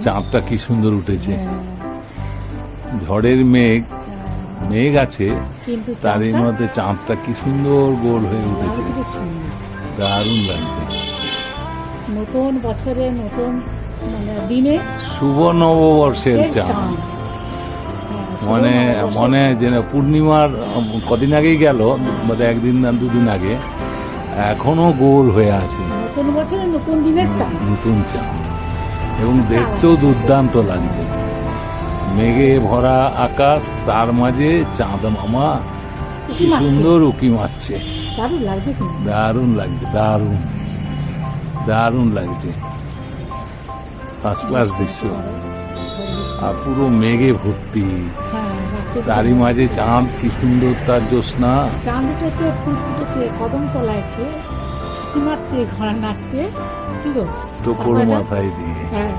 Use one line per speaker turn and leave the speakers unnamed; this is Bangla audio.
চাঁদটা কি সুন্দর উঠেছে। ঝড়ের মেঘ মেঘ আছে,
কিন্তু
তারই মধ্যে চাঁদটা কি সুন্দর গোল হয়ে উঠেছে, দারুণ লাগছে।
নতুন বছরে নতুন দিনে
শুভ নববর্ষের চাঁদ মানে মনে যেন পূর্ণিমার কদিন আগেই গেল, মানে একদিন না দুদিন আগে, এখনো গোল হয়ে আছে।
নতুন বছরে নতুন দিনের চাঁদ,
নতুন চাঁদ, এবং দেখতেও দুর্দান্ত লাগছে। মেঘে ভরা আকাশ, তার মাঝে চাঁদ মামা কি সুন্দর উকি মারছে।
দারুণ লাগছে,
দারুণ লাগছে, দারুণ দারুণ লাগছে। ফার্স্ট ক্লাস দৃশ্য, আর পুরো মেঘে ভর্তি, তারই মাঝে চাঁদ কি সুন্দর, তার জ্যোৎস্না।
চাঁদ উঠেছে, ফুল ফুটেছে, কদম তলায় কে মারছে, ঘোড়া নাচছে, কি গো
টোপর মাথায় দিয়ে।
হ্যাঁ